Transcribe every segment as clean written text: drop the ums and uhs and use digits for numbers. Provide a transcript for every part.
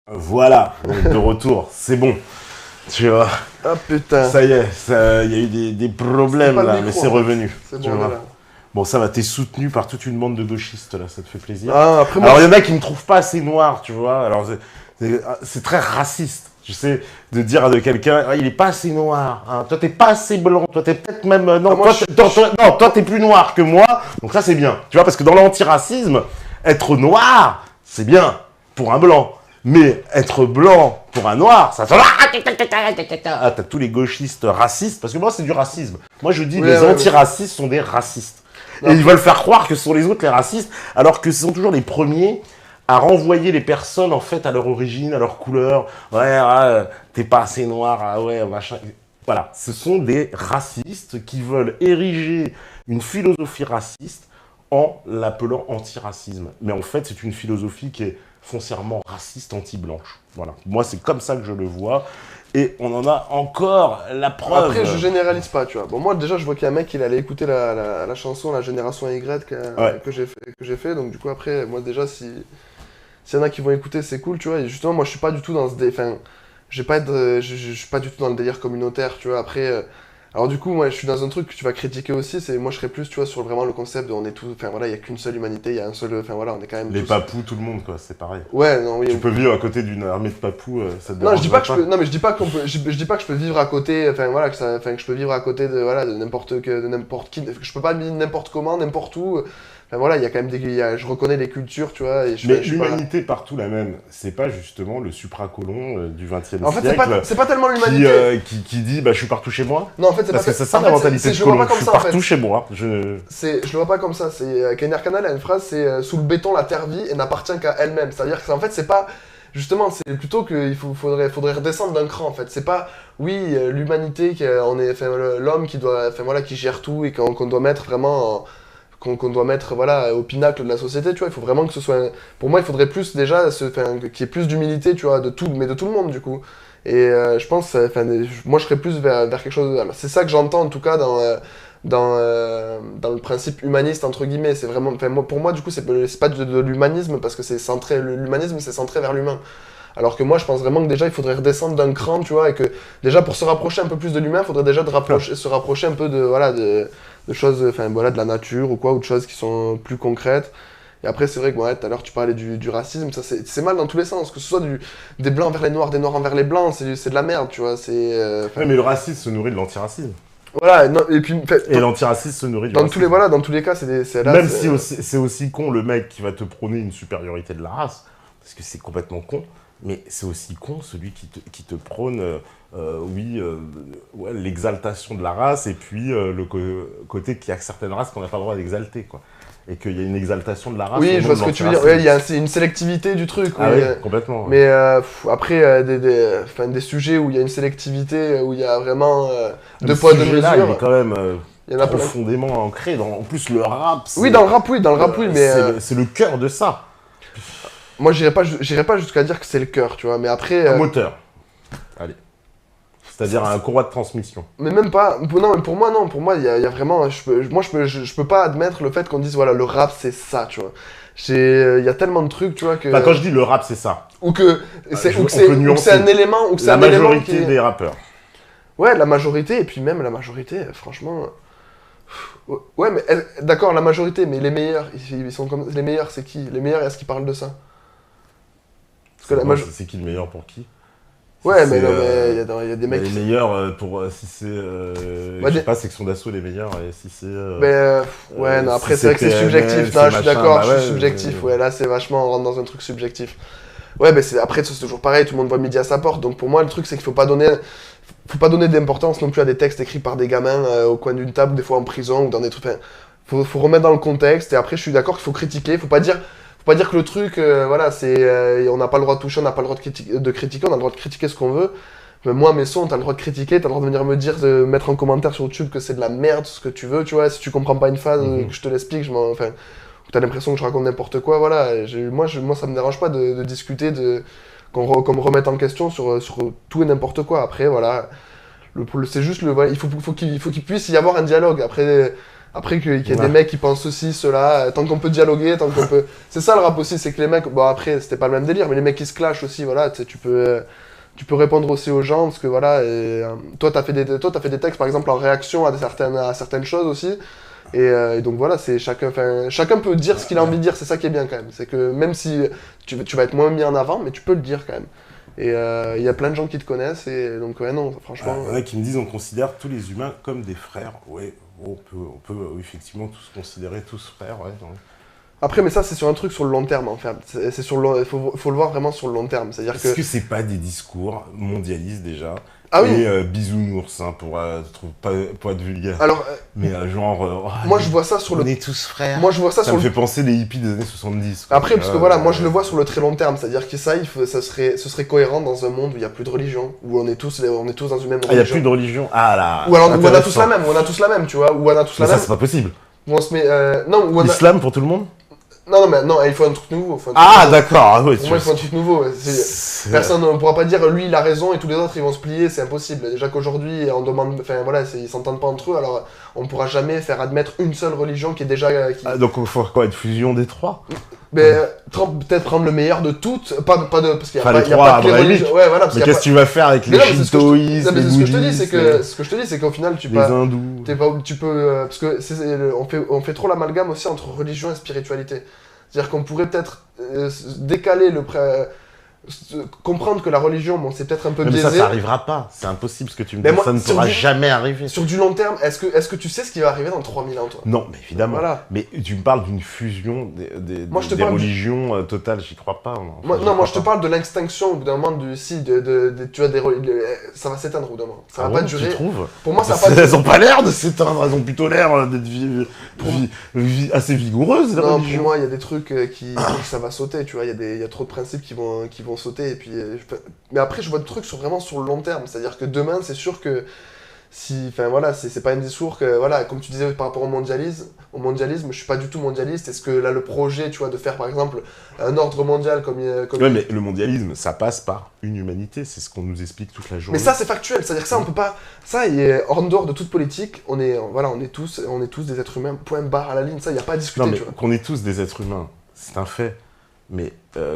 Voilà, donc de retour, c'est bon. Tu vois, Ah putain. ça y est, il y a eu des problèmes pas le là, micro, mais c'est en fait. revenu. C'est tu bon, vois. là. Bon, ça va, t'es soutenu par toute une bande de gauchistes là, ça te fait plaisir. Ah, après moi, Alors, il y en a qui me trouvent pas assez noir, tu vois. Alors, c'est très raciste, tu sais, de dire de quelqu'un, ah, il est pas assez noir. Hein. Toi, t'es pas assez blanc. Toi, t'es peut-être même. Non, moi, toi, t'es plus noir que moi. Donc, ça, c'est bien. Tu vois, parce que dans l'antiracisme, être noir, c'est bien pour un blanc. Mais être blanc pour un noir, ça fait... Ah, t'as tous les gauchistes racistes, parce que moi, c'est du racisme. Moi, je dis, les antiracistes sont des racistes. Et ils veulent faire croire que ce sont les autres les racistes, alors que ce sont toujours les premiers à renvoyer les personnes, en fait, à leur origine, à leur couleur. Ouais, t'es pas assez noir, ah ouais, machin. Voilà, ce sont des racistes qui veulent ériger une philosophie raciste en l'appelant antiracisme. Mais en fait, c'est une philosophie qui est foncièrement raciste, anti-blanche. Voilà. Moi, c'est comme ça que je le vois. Et on en a encore la preuve. Après, je généralise pas, tu vois. Bon, moi, déjà, je vois qu'il y a un mec, il allait écouter la chanson La Génération Y que j'ai fait. Donc, du coup, après, moi, déjà, s'il y en a qui vont écouter, c'est cool, tu vois. Et justement, moi, je suis pas du tout dans ce... Enfin, je suis pas du tout dans le délire communautaire, tu vois. Après... Alors du coup, moi, je suis dans un truc que tu vas critiquer aussi, c'est moi je serais plus, tu vois, sur vraiment le concept de on est tous, enfin voilà, il y a qu'une seule humanité, il y a un seul, enfin voilà, on est quand même les tous... papous, tout le monde, quoi, c'est pareil. Ouais, non, oui. Tu peux vivre à côté d'une armée de papous, ça te Non, je dis pas que pas. je peux, non, mais je dis pas qu'on peut, je dis pas que je peux vivre à côté, enfin voilà, que je peux vivre à côté de voilà, de n'importe qui, que je peux pas vivre n'importe comment, n'importe où. Enfin voilà, il y a quand même je reconnais les cultures, tu vois. Et mais l'humanité partout la même, c'est pas justement le supracolon du XXe siècle. En fait, c'est pas tellement l'humanité qui dit bah je suis partout chez moi. Non, en fait, c'est parce pas que c'est ça la mentalité de colon. Je suis partout chez moi. Je le vois pas comme ça. C'est Kenner Canal a une phrase, c'est sous le béton la terre vit et n'appartient qu'à elle-même. C'est-à-dire que en fait, c'est pas justement, c'est plutôt qu'il faudrait redescendre d'un cran en fait. C'est pas oui l'humanité l'homme qui doit, enfin voilà, qui gère tout et qu'on doit mettre vraiment qu'on doit mettre voilà au pinacle de la société, tu vois. Il faut vraiment que ce soit, pour moi, il faudrait plus déjà qu'il y ait plus d'humilité, tu vois, de tout, mais de tout le monde du coup. Et je pense, moi je serais plus vers quelque chose. C'est ça que j'entends en tout cas dans le principe humaniste entre guillemets. C'est vraiment, pour moi du coup c'est pas de l'humanisme parce que c'est centré, l'humanisme c'est centré vers l'humain. Alors que moi je pense vraiment que déjà il faudrait redescendre d'un cran, tu vois, et que déjà pour se rapprocher un peu plus de l'humain, il faudrait déjà se rapprocher un peu de voilà de choses, enfin voilà, de la nature ou quoi, ou de choses qui sont plus concrètes. Et après, c'est vrai que tout à l'heure, tu parlais du racisme, ça c'est mal dans tous les sens, que ce soit des blancs envers les noirs, des noirs envers les blancs, c'est de la merde, tu vois. Ouais, mais le racisme se nourrit de l'antiracisme. Voilà, non, et puis... Et l'antiracisme se nourrit du dans racisme. Dans tous les cas, c'est là... Même si c'est aussi con le mec qui va te prôner une supériorité de la race, parce que c'est complètement con, mais c'est aussi con celui qui te prône, ouais, l'exaltation de la race, et puis le côté qu'il y a certaines races qu'on n'a pas le droit d'exalter, quoi. Et qu'il y a une exaltation de la race. Oui, je vois ce que tu veux dire. Ouais, il y a une sélectivité du truc. Ah oui, complètement. Mais après, des sujets où il y a une sélectivité, où il y a vraiment deux poids, deux mesures. Il est quand même profondément ancré. En plus, le rap. Oui, dans le rap, oui, mais. C'est le cœur de ça. Moi, j'irais pas jusqu'à dire que c'est le cœur, tu vois. Mais après. Un moteur. Allez. C'est-à-dire un courroie de transmission. Mais même pas. Non, pour moi, non. Pour moi, il y a vraiment. Je peux pas admettre le fait qu'on dise, voilà, le rap, c'est ça, tu vois. Il y a tellement de trucs, tu vois, que. Bah, quand je dis le rap, c'est ça. Ou que c'est un élément. Ou que c'est un élément. La majorité des rappeurs. Ouais, la majorité, et puis même la majorité, franchement. Ouais, mais d'accord, la majorité, mais les meilleurs, ils sont comme. Les meilleurs, c'est qui? Les meilleurs, est-ce qu'ils parlent de ça? C'est qui le meilleur pour qui? Ouais, mais non, mais il y a des mecs. Les meilleurs, si c'est. Je sais pas, section d'assaut les meilleurs, et si c'est. Ouais, non, après, c'est vrai que c'est subjectif. Non, je suis d'accord, je suis subjectif. Ouais, là, c'est vachement. On rentre dans un truc subjectif. Ouais, mais après, c'est toujours pareil, tout le monde voit midi à sa porte. Donc pour moi, le truc, c'est qu'il faut pas donner d'importance non plus à des textes écrits par des gamins au coin d'une table, des fois en prison ou dans des trucs. Faut remettre dans le contexte. Et après, je suis d'accord qu'il faut critiquer. Faut pas dire que le truc, voilà, c'est. On n'a pas le droit de toucher, on n'a pas le droit de critiquer, on a le droit de critiquer ce qu'on veut. Mais moi, mes sons, t'as le droit de critiquer, t'as le droit de venir me dire, de mettre en commentaire sur YouTube que c'est de la merde, ce que tu veux, tu vois. Si tu comprends pas une phase, que je te l'explique, enfin, t'as l'impression que je raconte n'importe quoi, voilà. Moi, ça me dérange pas de discuter, qu'on me remette en question sur tout et n'importe quoi. Après, voilà. C'est juste voilà, il faut qu'il puisse y avoir un dialogue. Après, Après qu'il y ait Ouais. des mecs qui pensent ceci, cela, tant qu'on peut dialoguer, tant qu'on peut... C'est ça le rap aussi, c'est que les mecs, bon après c'était pas le même délire, mais les mecs qui se clashent aussi, voilà, tu sais, tu peux répondre aussi aux gens, parce que voilà, toi t'as fait des textes par exemple en réaction à certaines choses aussi, et donc voilà, c'est chacun peut dire ce qu'il a envie de dire, c'est ça qui est bien quand même, c'est que même si tu vas être moins mis en avant, mais tu peux le dire quand même. Et il y a plein de gens qui te connaissent, et donc ouais non, franchement... Il y en a qui me disent on considère tous les humains comme des frères. Ouais, on peut effectivement tous considérer tous frères. Ouais, non. Après, mais ça, c'est sur un truc sur le long terme, en fait. C'est sur faut le voir vraiment sur le long terme. C'est-à-dire Est-ce que... que c'est pas des discours mondialistes déjà Ah oui. Et bisounours, hein, pour être vulgaire. Alors, Mais genre, moi, je vois ça sur on le... est tous frères. Moi, je vois ça Ça sur me le... fait penser des hippies des années 70. Quoi. Après, parce que voilà, moi, je le vois sur le très long terme. C'est-à-dire que ça, ce serait cohérent dans un monde où il n'y a plus de religion, où on est tous dans une même Ah, il n'y a religion. plus de religion. Ah là. Ou alors, où on a tous intéressant. la même, tu vois. Où on a tous Mais la ça, même. c'est pas possible. Où on se met... Non, où on a... Islam pour tout le monde Non, mais non, il faut un truc nouveau. Ah, d'accord. Ah, ouais, Pour moi, il faut un truc nouveau. Personne ne pourra pas dire lui il a raison et tous les autres ils vont se plier, c'est impossible. Déjà qu'aujourd'hui on demande, enfin voilà, ils s'entendent pas entre eux, alors on pourra jamais faire admettre une seule religion qui est déjà. Ah, donc il faut quoi, une fusion des trois? Mais peut-être prendre le meilleur de toutes, pas de parce qu'il y a Enfin, pas, les il y a trois pas que les abrahamiques. religions. Ouais, voilà, parce Mais qu'il y a qu'est-ce que tu vas faire avec Mais les non, mais c'est ce que je te- shintoïstes, non, mais les ce que je te dis, bouddhistes, ce que je te dis, c'est qu'au final tu les pas, hindous? t'es pas, tu peux, parce que on fait trop l'amalgame aussi entre religion et spiritualité. C'est-à-dire qu'on pourrait peut-être décaler comprendre que la religion, bon, c'est peut-être un peu Mais biaisé. ça arrivera pas. C'est impossible ce que tu me Mais dis. moi, Ça ne sur pourra du- jamais arriver. Sur du long terme, est-ce que tu sais ce qui va arriver dans 3000 ans, toi? Non, mais évidemment. Voilà. Mais tu me parles d'une fusion Moi, je te des parle religions totales, j'y crois pas. Moi, je te parle de l'extinction au bout d'un moment tu vois, ça va s'éteindre au bout d'un moment. Ça va pas durer. Tu trouves? Pour moi, ça va pas Elles ont pas l'air de s'éteindre, elles ont plutôt l'air d'être assez vigoureuses, les Non, pour religions. moi, il y a des trucs ça va sauter, tu vois, il y a trop de principes qui vont sauter, et puis... Mais après, je vois des trucs vraiment sur le long terme, c'est-à-dire que demain, c'est sûr que enfin voilà, c'est pas un discours que, voilà, comme tu disais par rapport au mondialisme, je suis pas du tout mondialiste, est-ce que là, le projet, tu vois, de faire, par exemple, un ordre mondial comme Ouais, mais le mondialisme, ça passe par une humanité, c'est ce qu'on nous explique toute la journée. Mais ça, c'est factuel, c'est-à-dire que ça, on peut pas... Ça, il est en dehors de toute politique, on est tous des êtres humains, point barre à la ligne, ça, il n'y a pas à discuter, Non, mais tu vois. qu'on est tous des êtres humains, c'est un fait. Mais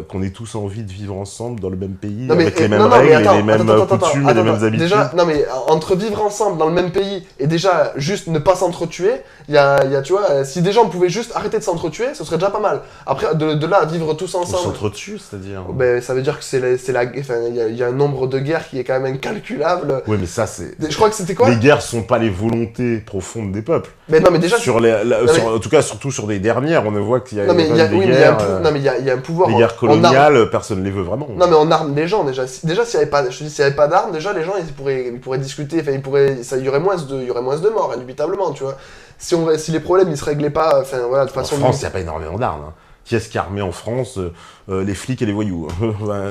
qu'on ait tous envie de vivre ensemble dans le même pays, Non, mais, avec les mêmes non, mais règles, attends, et les mêmes attends, coutumes et les mêmes habitudes. Déjà, non mais entre vivre ensemble dans le même pays et déjà juste ne pas s'entretuer, il y a, tu vois, si déjà on pouvait juste arrêter de s'entretuer, ce serait déjà pas mal. Après, de là à vivre tous On ensemble... s'entretue, c'est-à-dire. Ben, ça veut dire que enfin, il y a un nombre de guerres qui est quand même incalculable. Oui, mais ça, c'est. Je crois que c'était quoi? Les guerres sont pas les volontés profondes des peuples. Mais non, mais déjà... En tout cas, surtout sur des dernières, on voit qu'il y a, Non, mais quand même des oui, mais guerres. il y a un pouvoir. Les guerres coloniales, personne ne les veut vraiment. Non, mais on arme les gens déjà. Déjà, s'il n'y avait pas, je te dis, s'il y avait pas d'armes, déjà les gens ils pourraient discuter. Enfin, il y aurait moins de morts, indubitablement, tu vois. Si les problèmes ils se réglaient pas, enfin voilà, de façon. En France, il n'y a pas énormément d'armes. Hein. Qui est-ce qui est armé en France? Les flics et les voyous.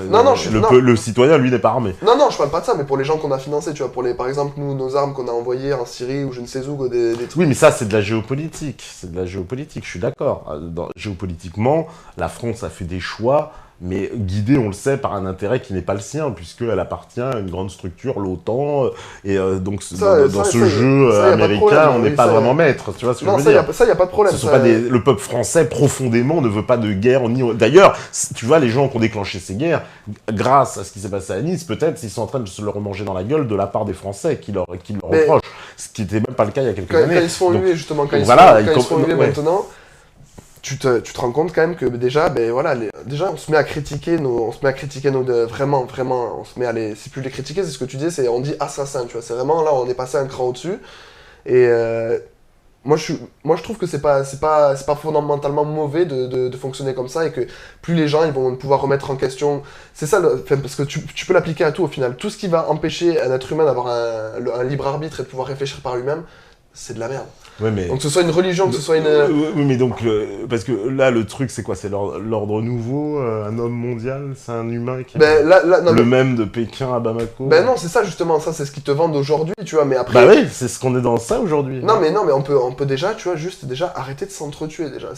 Non, le citoyen, lui, n'est pas armé. Non, je parle pas de ça, mais pour les gens qu'on a financés, tu vois, par exemple, nos armes qu'on a envoyées en Syrie ou je ne sais où, des trucs. Oui, mais ça, c'est de la géopolitique. C'est de la géopolitique, je suis d'accord. Géopolitiquement, la France a fait des choix, mais guidée, on le sait, par un intérêt qui n'est pas le sien, puisqu'elle appartient à une grande structure, l'OTAN, et donc dans ce jeu américain, on n'est pas vraiment maître, tu vois ce que je veux dire. Ça, il n'y a pas de problème. Le peuple français, profondément, ne veut pas de guerre. D'ailleurs, tu vois, les gens qui ont déclenché ces guerres, grâce à ce qui s'est passé à Nice, peut-être, ils sont en train de se le remanger dans la gueule de la part des Français qui leur reprochent, ce qui n'était même pas le cas il y a quelques années. Quand ils se font huer, justement, quand ils se font huer maintenant... Tu te rends compte quand même que déjà, ben voilà, déjà on se met à critiquer vraiment, on se met à c'est plus les critiquer, c'est ce que tu dis, on dit assassin, tu vois, c'est vraiment là on est passé un cran au-dessus. Et moi je trouve que c'est pas fondamentalement mauvais de fonctionner comme ça et que plus les gens ils vont pouvoir remettre en question, c'est ça, parce que tu peux l'appliquer à tout au final, tout ce qui va empêcher un être humain d'avoir un libre arbitre et de pouvoir réfléchir par lui-même, c'est de la merde. Ouais, mais... Donc que ce soit une religion, que ce soit une... Oui, mais donc, parce que là, le truc, c'est quoi? C'est l'ordre nouveau, un homme mondial? C'est un humain qui est même de Pékin à Bamako? Ben non, c'est ça justement, ça c'est ce qu'ils te vendent aujourd'hui, tu vois, mais après... Bah oui, c'est ce qu'on est dans ça aujourd'hui. Non, mais on peut déjà, tu vois, juste déjà arrêter de s'entretuer, déjà.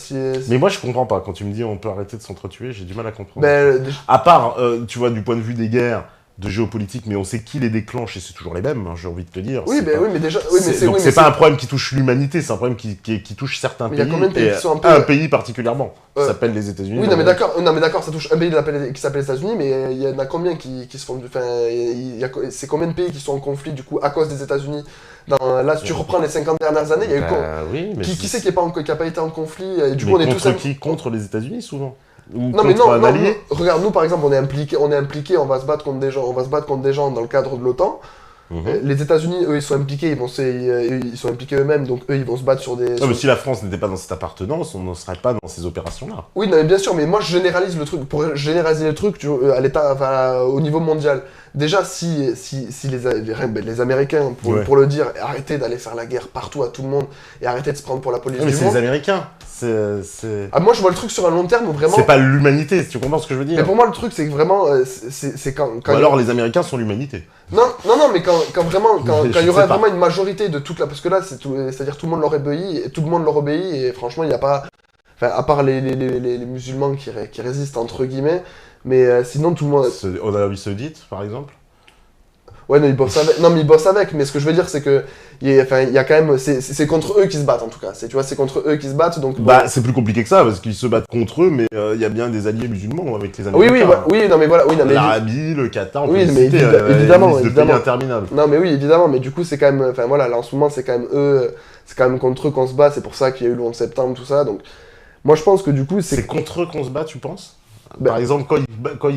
Mais moi, je comprends pas. Quand tu me dis on peut arrêter de s'entretuer, j'ai du mal à comprendre. Ben, À part, tu vois, du point de vue des guerres, de géopolitique, mais on sait qui les déclenche et c'est toujours les mêmes, hein, j'ai envie de te dire. Oui, C'est pas- oui, mais déjà. Oui, mais donc oui, c'est mais pas un problème qui touche l'humanité, c'est un problème qui touche certains Mais il y a pays, combien de pays et qui sont un peu- un pays particulièrement, qui Euh, s'appelle les États-Unis. Oui, non, mais d'accord, ça touche un pays qui s'appelle les États-Unis, mais il y en a combien qui se font. Enfin, c'est combien de pays qui sont en conflit, du coup, à cause des États-Unis là, si tu reprends les 50 dernières années, il y a eu. Oui, mais Qui c'est qui a pas été en conflit et du mais coup, on est contre tous. qui? Contre les États-Unis, souvent. Ou Non mais contre non, un non, allié. regarde, nous par exemple on est impliqué, on va se battre contre des gens, dans le cadre de l'OTAN. Mhm. Les États-Unis, eux, ils sont impliqués, ils sont impliqués eux-mêmes, donc eux, ils vont se battre sur des. Ah, mais si la France n'était pas dans cette appartenance, on ne serait pas dans ces opérations-là. Oui, non, mais bien sûr, mais moi je généralise le truc, pour généraliser le truc à l'état, enfin, au niveau mondial. Déjà, si les Américains, Ouais. pour le dire, arrêtez d'aller faire la guerre partout à tout le monde et arrêtez de se prendre pour la police Ah, mais du c'est monde. les Américains. C'est Ah, moi je vois le truc sur un long terme où vraiment. c'est pas l'humanité, si tu comprends ce que je veux dire. Mais pour moi, le truc, c'est que vraiment, c'est quand. Ou alors les Américains sont l'humanité. Non, mais quand vraiment, quand Je il y aurait sais pas. vraiment une majorité de toute la. Parce que là, c'est-à-dire tout le monde leur obéit, et tout le monde leur obéit, et franchement, il n'y a pas. Enfin, à part les musulmans qui résistent, entre guillemets, mais sinon, tout le monde. En Arabie Saoudite, par exemple. Ouais, non, ils bossent avec. Non, mais ils bossent avec, mais ce que je veux dire, c'est que. Il y a quand même. C'est contre eux qui se battent, en tout cas. Tu vois, c'est contre eux qui se battent, donc. Bah, c'est plus compliqué que ça, parce qu'ils se battent contre eux, mais il y a bien des alliés musulmans avec les Oui, Américains. oui, non, mais voilà. Oui, non, mais. L'Arabie, le Qatar, on Oui, peut mais citer, évidemment, une liste de évidemment. pays interminable. Non, mais oui, évidemment, mais du coup, c'est quand même. Enfin, voilà, là, en ce moment, c'est quand même eux. C'est quand même contre eux qu'on se bat, c'est pour ça qu'il y a eu le 11 septembre, tout ça, donc. Moi, je pense que du coup, C'est contre eux qu'on se bat, tu penses? Ben- Par exemple, quand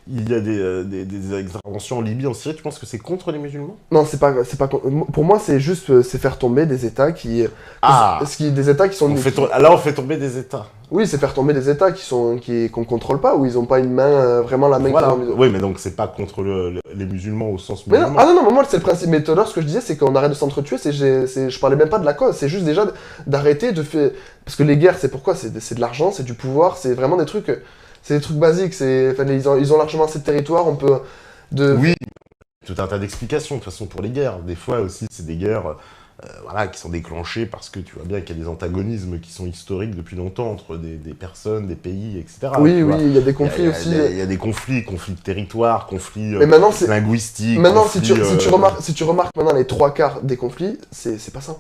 il y a des interventions en Libye, en Syrie, tu penses que c'est contre les musulmans? Non, c'est pas. Pour moi, c'est juste. C'est faire tomber des États qui. Ah, Des États qui sont. là, on fait tomber des États. Oui, c'est faire tomber des États qu'on contrôle pas, où ils ont pas une main. Vraiment la main Voilà. qui est dans le- Oui, mais donc c'est pas contre les musulmans au sens Mais non, musulman. ah non, mais moi, c'est le principe. Mais tout à l'heure, ce que je disais, c'est qu'on arrête de s'entretuer. Je parlais même pas de la cause. C'est juste déjà d'arrêter de faire. Parce que les guerres, c'est pourquoi? C'est de l'argent, c'est du pouvoir, c'est vraiment des trucs. C'est des trucs basiques. Enfin, ils ont largement assez de territoire. On peut. Oui, tout un tas d'explications, de toute façon, pour les guerres. Des fois aussi, c'est des guerres voilà, qui sont déclenchées parce que tu vois bien qu'il y a des antagonismes qui sont historiques depuis longtemps entre des personnes, des pays, etc. Oui, tu oui, vois. il y a des conflits aussi. Il y a des conflits de territoire, conflits Mais maintenant, c'est. linguistiques. Maintenant, si conflits, si tu remarques maintenant les trois quarts des conflits, c'est pas ça.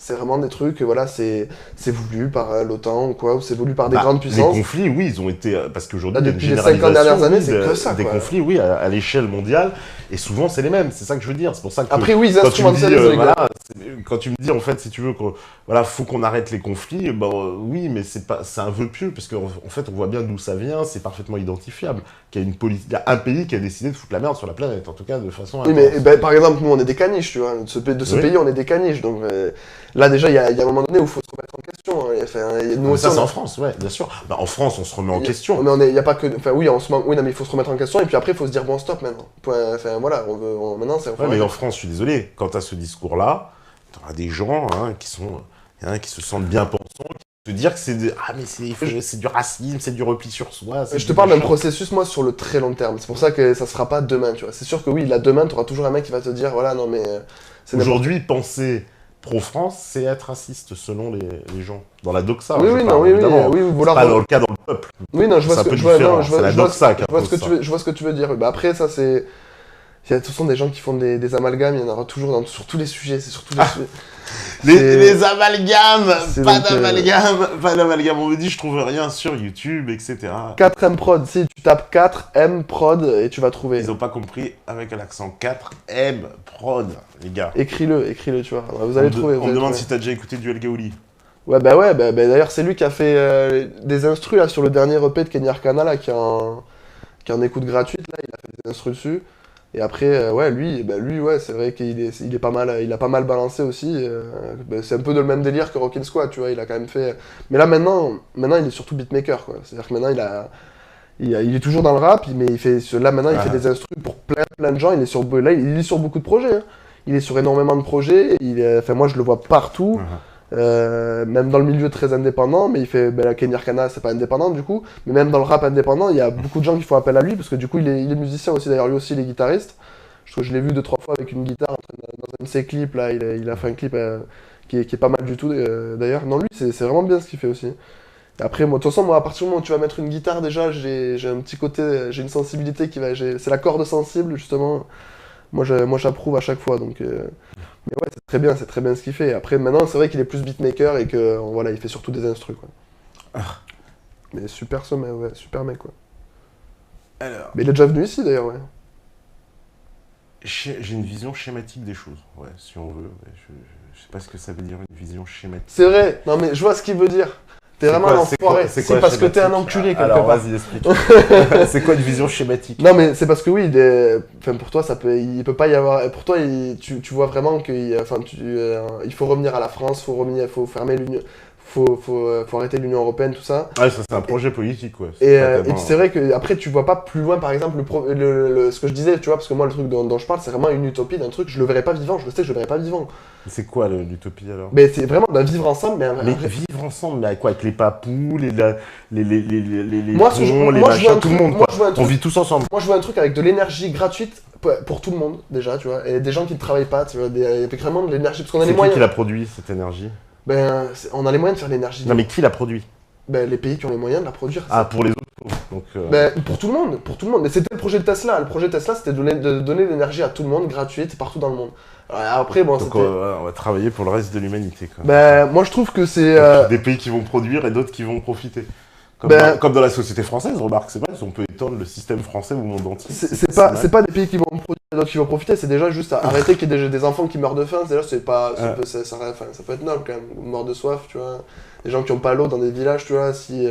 C'est vraiment des trucs, voilà, c'est voulu par l'OTAN ou quoi, ou c'est voulu par des grandes Les puissances. conflits, oui, ils ont été. Parce qu'aujourd'hui, Là, il y a une depuis les 50 généralisation dernières années, oui, c'est que ça, des quoi. conflits, oui, à l'échelle mondiale. Et souvent, c'est les mêmes. C'est ça que je veux dire. C'est pour ça que. Après, oui, ils quand tu me dis, instrumentalisent les voilà, gars. quand tu me dis, en fait, si tu veux, voilà, faut qu'on arrête les conflits, oui, mais c'est un vœu pieux, parce qu'en fait, on voit bien d'où ça vient, c'est parfaitement identifiable. Qu'il y a il y a un pays qui a décidé de foutre la merde sur la planète, en tout cas, de façon Oui, mais ben, par exemple, nous, on est des caniches, tu vois. De ce Oui. pays, on est des caniches. Donc là, déjà, il y a un moment donné où il faut se remettre en question. Hein. Enfin, nous Mais aussi, ça, c'est on en France, ouais, bien sûr. Bah, en France, on se remet en il y a- question. Mais il y a pas que. Enfin, oui, en ce moment, oui, non, mais il faut se remettre en question. Et puis après, il faut se dire, bon, stop maintenant. Enfin, voilà, maintenant, c'est. Ouais, mais en France, je suis désolé, quand tu as ce discours-là, tu auras des gens qui se sentent bien pensants, qui te dire que c'est du racisme, c'est du repli sur soi. Je te parle d'un processus, moi, sur le très long terme. C'est pour ça que ça se fera pas demain, tu vois. C'est sûr que oui, là, demain, tu auras toujours un mec qui va te dire, voilà, non, mais. C'est n'importe- Aujourd'hui, penser pro-France, c'est être raciste selon les gens. Dans la doxa, Oui, je oui, parle, non, oui, évidemment. oui, C'est vouloir. pas dans le cas dans le peuple. Oui, non, je vois C'est ce un que peu je vois. différent, Non, c'est la doxa qui je vois ce que impose tu veux. Je vois ce que tu veux dire. Bah après, ça, c'est. Il y a de toute façon des gens qui font des amalgames. Il y en aura toujours sur tous les sujets. C'est sur tous les sujets. C'est- Les amalgames, c'est pas donc, d'amalgame. On me dit, je trouve rien sur YouTube, etc. 4M Prod, si tu tapes 4M Prod et tu vas trouver. Ils ont pas compris avec l'accent 4M prod, les gars. Écris-le, tu vois. Vous allez trouver. On vous me allez demande trouver. si t'as déjà écouté du El Gaouli. Ouais, d'ailleurs, c'est lui qui a fait des instrus là, sur le dernier EP de Kenny Arcana, là, qui est en écoute gratuite. Là, il a fait des instrus dessus. Et après, ouais, lui, ouais, c'est vrai qu'il il est pas mal, il a pas mal balancé aussi. C'est un peu de le même délire que Rockin' Squad, tu vois. Il a quand même fait. Mais là, maintenant, il est surtout beatmaker, quoi. C'est-à-dire que maintenant, il est toujours dans le rap, mais là, maintenant, il fait des instrus pour plein de gens. Il est sur beaucoup de projets. Hein. Il est sur énormément de projets. Enfin, moi, je le vois partout. Même dans le milieu très indépendant, mais il fait la Kenny Arcana, c'est pas indépendant du coup, mais même dans le rap indépendant, il y a beaucoup de gens qui font appel à lui parce que du coup il est musicien aussi, d'ailleurs lui aussi il est guitariste. Je l'ai vu 2-3 fois avec une guitare dans un de ses clips là, il a fait un clip qui est pas mal du tout d'ailleurs. Non, lui c'est vraiment bien ce qu'il fait aussi. Après, moi, de toute façon, moi, à partir du moment où tu vas mettre une guitare, déjà, j'ai un petit côté, j'ai une sensibilité qui va. C'est la corde sensible, justement. Moi, j'approuve à chaque fois. Donc, mais ouais, c'est très bien ce qu'il fait. Après, maintenant, c'est vrai qu'il est plus beatmaker et que voilà, il fait surtout des instrus, quoi. Mais super sommet, ouais, super mec, quoi. Alors, Mais il est déjà venu ici, d'ailleurs, ouais. j'ai une vision schématique des choses, ouais, si on veut. Je sais pas ce que ça veut dire, une vision schématique. C'est vrai, non mais je vois ce qu'il veut dire. T'es vraiment un enfoiré. C'est parce que t'es un enculé quelque Alors, part. vas-y, explique. C'est quoi une vision schématique? Non mais c'est parce que oui, enfin, pour toi, il peut pas y avoir. Pour toi, tu vois vraiment qu'il il faut revenir à la France, faut fermer l'Union. Faut arrêter l'Union Européenne, tout ça. Ouais, ça c'est un projet politique, ouais. Et c'est vrai que après tu vois pas plus loin, par exemple, ce que je disais, tu vois, parce que moi le truc dont je parle, c'est vraiment une utopie d'un truc, je le verrai pas vivant, je le sais que je le verrai pas vivant. C'est quoi l'utopie alors? Mais c'est vraiment d'un vivre ensemble, Mais vivre ensemble, mais avec quoi? Avec les papous, les moi, ponts, les moi, je machins, vois un tout le truc- monde, moi, quoi. je vois un On truc- vit tous ensemble. Moi, je veux un truc avec de l'énergie gratuite pour tout le monde, déjà, tu vois. Et des gens qui ne travaillent pas, tu vois. Avec vraiment de l'énergie. Parce qu'on a les C'est qui moyens. la produit, cette énergie? Ben, on a les moyens de faire l'énergie. Non, mais qui la produit? Ben, les pays qui ont les moyens de la produire. Ah, pour les autres. Donc, Ben, pour tout le monde, pour tout le monde. Mais c'était le projet de Tesla. Le projet de Tesla, c'était de donner de l'énergie à tout le monde, gratuite, partout dans le monde. Alors, après, bon, donc c'était. on va travailler pour le reste de l'humanité, quoi. Ben, moi, je trouve que c'est. Donc, des pays qui vont produire et d'autres qui vont profiter. Comme dans la société française, remarque, c'est vrai, on peut étendre le système français au monde entier. C'est pas des pays qui vont produire et d'autres qui vont profiter, c'est déjà juste arrêter qu'il y ait des enfants qui meurent de faim, déjà c'est pas, ça peut être noble quand même, ou mort de soif, tu vois. Des gens qui ont pas l'eau dans des villages, tu vois, si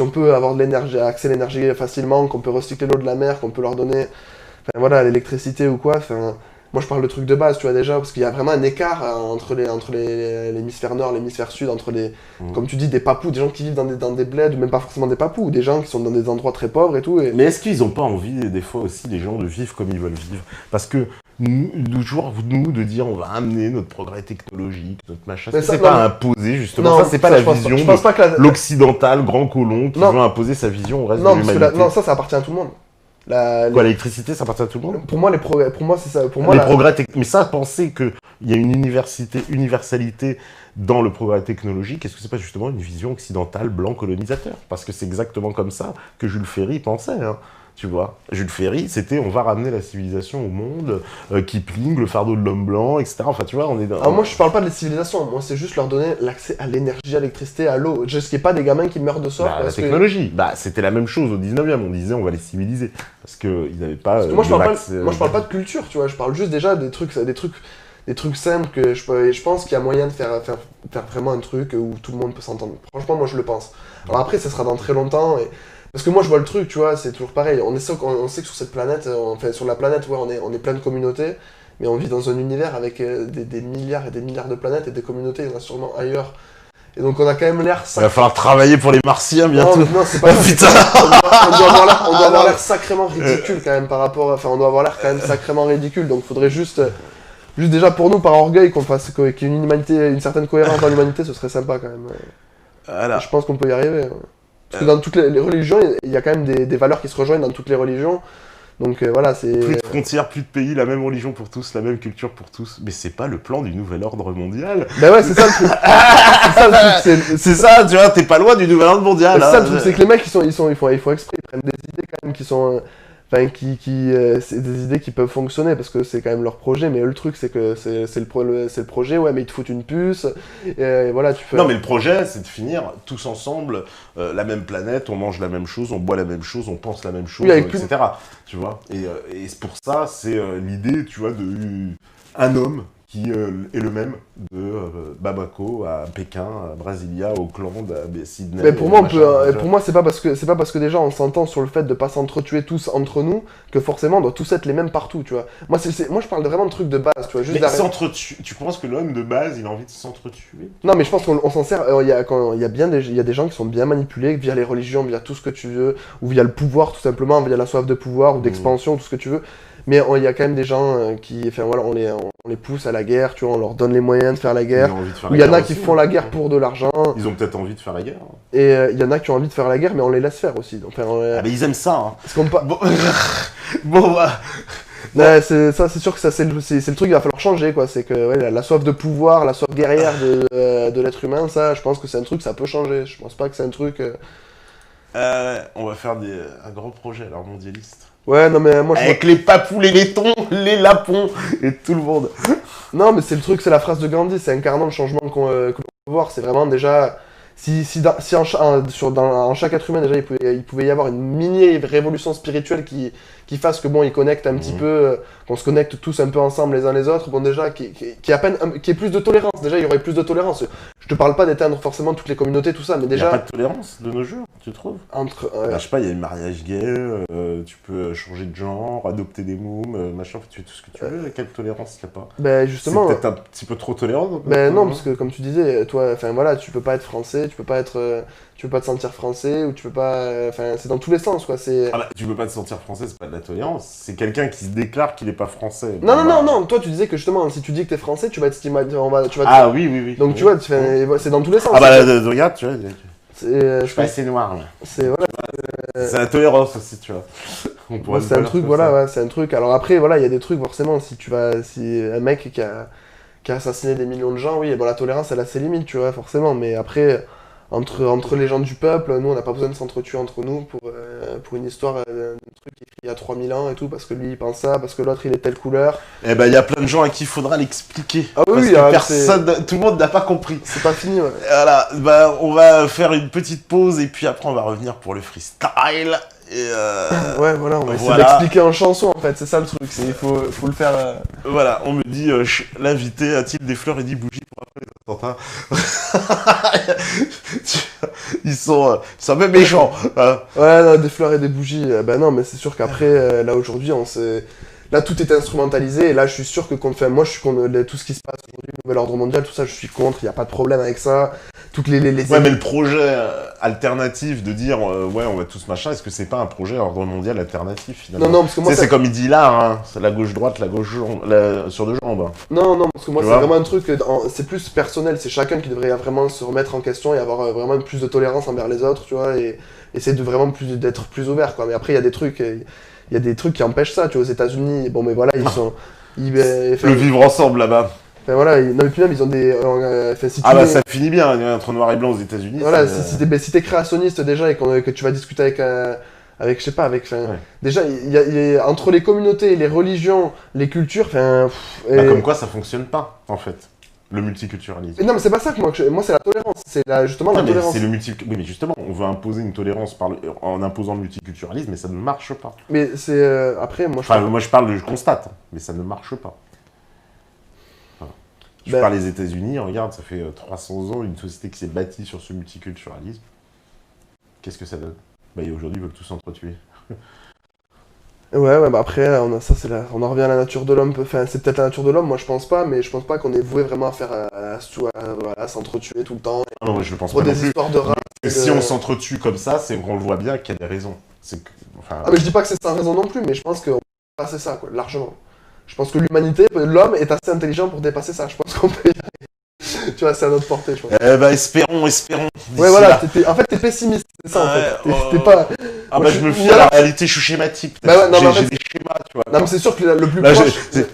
on peut avoir de l'énergie, accès à l'énergie facilement, qu'on peut recycler l'eau de la mer, qu'on peut leur donner, enfin voilà, l'électricité ou quoi, enfin. Moi je parle de trucs de base, tu vois déjà, parce qu'il y a vraiment un écart entre l'hémisphère nord, l'hémisphère sud, entre comme tu dis, des papous, des gens qui vivent dans des bleds, ou même pas forcément des papous, ou des gens qui sont dans des endroits très pauvres et tout. Mais est-ce qu'ils ont pas envie, des fois aussi, les gens, de vivre comme ils veulent vivre? Parce que nous, de dire on va amener notre progrès technologique, notre machin, c'est pas imposer justement, ça c'est pas la vision de l'occidental grand colon qui veut imposer sa vision au reste de l'humanité. Non, ça appartient à tout le monde. L'électricité, ça appartient à tout le monde? Pour moi, c'est ça. Mais ça, penser qu'il y a une universalité dans le progrès technologique, est-ce que c'est pas justement une vision occidentale blanc colonisateur? Parce que c'est exactement comme ça que Jules Ferry pensait, hein. Tu vois, Jules Ferry, c'était on va ramener la civilisation au monde, Kipling, le fardeau de l'homme blanc, etc. Enfin, tu vois, on est dans... Alors moi, je parle pas de la civilisation, moi, c'est juste leur donner l'accès à l'énergie, à l'électricité, à l'eau. Je sais pas des gamins qui meurent de soif. La technologie, c'était la même chose au 19e, on disait on va les civiliser. Parce qu'ils n'avaient pas. Moi, je parle pas de culture, tu vois, je parle juste déjà des trucs simples que je pense qu'il y a moyen de faire vraiment un truc où tout le monde peut s'entendre. Franchement, moi, je le pense. Alors après, ça sera dans très longtemps. Parce que moi je vois le truc, tu vois, c'est toujours pareil. On sait que sur cette planète, sur la planète, ouais, on est plein de communautés, mais on vit dans un univers avec des milliards et des milliards de planètes et des communautés, il y en a sûrement ailleurs. Et donc on a quand même l'air... Il va falloir travailler pour les Martiens bientôt. Non, c'est pas ça. Putain. On doit avoir l'air sacrément ridicule quand même par rapport... Enfin, on doit avoir l'air quand même sacrément ridicule, donc faudrait juste déjà pour nous, par orgueil, qu'il y ait une certaine cohérence dans l'humanité, ce serait sympa quand même. Voilà. Je pense qu'on peut y arriver. Ouais. Parce que dans toutes les religions, il y a quand même des valeurs qui se rejoignent dans toutes les religions. Donc voilà, c'est... Plus de frontières, plus de pays, la même religion pour tous, la même culture pour tous. Mais c'est pas le plan du nouvel ordre mondial. Bah ouais, c'est ça le truc. C'est ça, tu vois, t'es pas loin du nouvel ordre mondial. C'est ça le truc, c'est que les mecs, ils font exprès, ils prennent des idées quand même qui sont... Enfin, c'est des idées qui peuvent fonctionner parce que c'est quand même leur projet, mais eux, le truc c'est que c'est le projet, ouais, mais ils te foutent une puce, et voilà, tu fais... Non, mais le projet, c'est de finir tous ensemble, la même planète, on mange la même chose, on boit la même chose, on pense la même chose, oui, etc. Tu vois, et pour ça, c'est l'idée, tu vois, un homme qui est le même de Bamako à Pékin, à Brasilia, à Auckland, à Sydney. Mais pour moi, c'est pas parce que déjà on s'entend sur le fait de pas s'entretuer tous entre nous que forcément on doit tous être les mêmes partout, tu vois. Moi, je parle vraiment de trucs de base, tu vois. Juste mais tu penses que l'homme de base, il a envie de s'entretuer? Non, mais je pense qu'on s'en sert. Il y a des gens qui sont bien manipulés via les religions, via tout ce que tu veux, ou via le pouvoir tout simplement, via la soif de pouvoir ou d'expansion, tout ce que tu veux. Mais il y a quand même des gens qui, enfin voilà, on les pousse à la guerre, tu vois, on leur donne les moyens de faire la guerre. Il y en a qui font la guerre pour de l'argent. Ils ont peut-être envie de faire la guerre. Et il y en a qui ont envie de faire la guerre, mais on les laisse faire aussi. Enfin, mais ils aiment ça. Hein. Parce qu'on bon, bah, Ouais, c'est sûr que ça, c'est le truc qu'il va falloir changer, quoi. C'est que ouais, la soif de pouvoir, la soif guerrière de l'être humain, ça, je pense que c'est un truc, ça peut changer. Je pense pas que c'est un truc. On va faire un grand projet, alors mondialiste. Ouais, non, mais moi, Avec les papous, les laitons, les lapons et tout le monde. Non, mais c'est le truc, c'est la phrase de Gandhi, c'est incarnant le changement que l'on peut voir. C'est vraiment déjà. Si en chaque être humain, déjà, il pouvait y avoir une mini révolution spirituelle qui fasse que, bon, ils connectent un petit peu, qu'on se connecte tous un peu ensemble les uns les autres, bon, déjà, qui ait plus de tolérance. Déjà, il y aurait plus de tolérance. Je te parle pas d'éteindre forcément toutes les communautés, tout ça, mais Il n'y a déjà. pas de tolérance de nos jours, tu trouves? Je sais pas, il y a le mariage gay, tu peux changer de genre, adopter des mômes, machin, tu fais tout ce que tu veux. Quelle tolérance il n'y a pas? Ben, justement. C'est peut-être un petit peu trop tolérant. Donc, Ben non, parce que comme tu disais, toi, enfin voilà, tu peux pas être français, tu peux pas te sentir français, ou tu peux pas, enfin c'est dans tous les sens, quoi. C'est. Ah bah, tu peux pas te sentir français, c'est pas de la tolérance. C'est quelqu'un qui se déclare qu'il est pas français. Non, non, non, non. Toi, tu disais que justement, si tu dis que t'es français, tu vas être stigmatisé. Ah oui, oui, oui. Donc tu vois, c'est dans tous les sens. Ah bah regarde, tu vois. Je suis pas assez noir là. C'est voilà. C'est la tolérance aussi, tu vois. C'est un truc, voilà, ouais, c'est un truc. Alors après, voilà, il y a des trucs forcément. Si un mec qui a assassiné des millions de gens, oui, bon, la tolérance, elle a ses limites, tu vois, forcément. Mais après, entre les gens du peuple, nous, on n'a pas besoin de s'entretuer entre nous pour une histoire, un truc écrit il y a 3000 ans et tout, parce que lui, il pense ça, parce que l'autre, il est telle couleur. Eh ben, il y a plein de gens à qui il faudra l'expliquer. Ah oui, parce que tout le monde n'a pas compris. C'est pas fini, ouais. Voilà, bah, on va faire une petite pause et puis après, on va revenir pour le freestyle. Et ouais, voilà, on va essayer d'expliquer en chanson, en fait, c'est ça le truc, il faut le faire... Voilà, on me dit, l'invité a-t-il des fleurs et des bougies pour après les attentats? Ils sont un peu méchants. Ouais, non, des fleurs et des bougies, ben non, mais c'est sûr qu'après, là, aujourd'hui, là, tout est instrumentalisé, et là, je suis sûr que moi, je suis contre tout ce qui se passe aujourd'hui, le nouvel ordre mondial, tout ça, je suis contre, il n'y a pas de problème avec ça. Toutes les Ouais, mais le projet alternatif de dire, ouais, on va tous machin, est-ce que c'est pas un projet ordre mondial alternatif, finalement? Non, non, parce que moi, c'est comme il dit là, hein, c'est la gauche-droite, la gauche sur deux jambes. Non, non, parce que moi, c'est vraiment un truc, c'est plus personnel, c'est chacun qui devrait vraiment se remettre en question et avoir vraiment plus de tolérance envers les autres, tu vois, et essayer de vraiment d'être plus ouvert, quoi. Mais après, il y a des trucs qui empêchent ça, tu vois, aux États-Unis, bon, mais voilà, ils sont. Le vivre ensemble là-bas. Enfin voilà, non mais puis même ils ont des. Ça finit bien entre noir et blanc aux États-Unis. Voilà, si t'es créationniste déjà et que tu vas discuter avec je sais pas, déjà, entre les communautés, les religions, les cultures, comme quoi ça fonctionne pas, en fait, le multiculturalisme. Non, mais c'est pas ça que moi c'est la tolérance, justement la tolérance. Oui, mais justement, on veut imposer une tolérance en imposant le multiculturalisme, mais ça ne marche pas. Mais c'est. Après, moi je constate, mais ça ne marche pas. Je parle des États-Unis, regarde, ça fait 300 ans, une société qui s'est bâtie sur ce multiculturalisme. Qu'est-ce que ça donne? Aujourd'hui, ils veulent tous s'entretuer. Ouais, bah après, on en revient à la nature de l'homme. Enfin, c'est peut-être la nature de l'homme, moi je pense pas, mais je pense pas qu'on est voué vraiment à s'entretuer tout le temps. Non, moi je pense pour pas. Des histoires de race. Si on s'entretue comme ça, c'est qu'on le voit bien qu'il y a des raisons. Mais je dis pas que c'est sans raison non plus, mais je pense qu'on peut passer ça, quoi, largement. Je pense que l'homme est assez intelligent pour dépasser ça. Je pense qu'on peut y arriver. Tu vois, c'est à notre portée, je pense. Espérons. Ouais, voilà, en fait, t'es pessimiste, c'est ça, en fait. T'es pas... je me fie à la réalité, je suis schématique. J'ai des schémas, tu vois. Non, mais c'est sûr que le plus proche...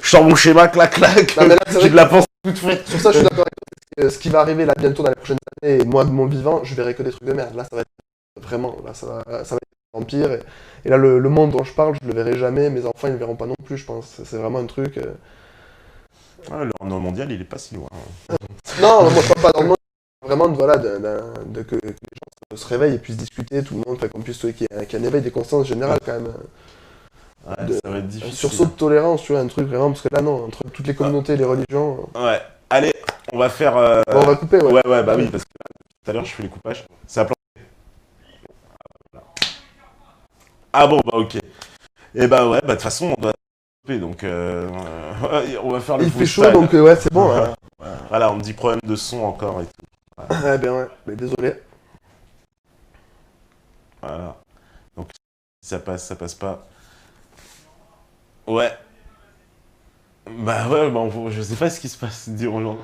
Je sors mon schéma, clac, j'ai de la pensée toute faite. Sur ça, je suis d'accord avec toi. Ce qui va arriver là bientôt dans les prochaines années, et moi, de mon vivant, je verrai que des trucs de merde. Là, ça va être vraiment... Là, ça va être empire. Et là, le monde dont je parle, je le verrai jamais. Mes enfants, ils le verront pas non plus, je pense. C'est vraiment un truc... Le ordre mondial, il est pas si loin. Non, moi, je parle pas dans le monde. Vraiment, voilà, que les gens se réveillent et puissent discuter, tout le monde, qu'on puisse... qu'il y ait un éveil des consciences générales, quand même. Ouais, ça va être difficile. Un sursaut de tolérance, tu vois, un truc vraiment... Parce que là, non, entre toutes les communautés et les religions... Ouais. Allez, on va faire... Bon, on va couper, ouais. Ouais, bah oui, parce que tout à l'heure, je fais les coupages. C'est à plan. Ah bon, bah ok. Et bah ouais, bah de toute façon, on doit couper, donc on va faire le Il fait chaud, donc ouais, c'est bon. Hein. Voilà, on me dit problème de son encore et tout. Voilà. Ouais, ben ouais, mais désolé. Voilà. Donc, si ça passe pas. Ouais. Bah ouais, je sais pas ce qui se passe, dis-on.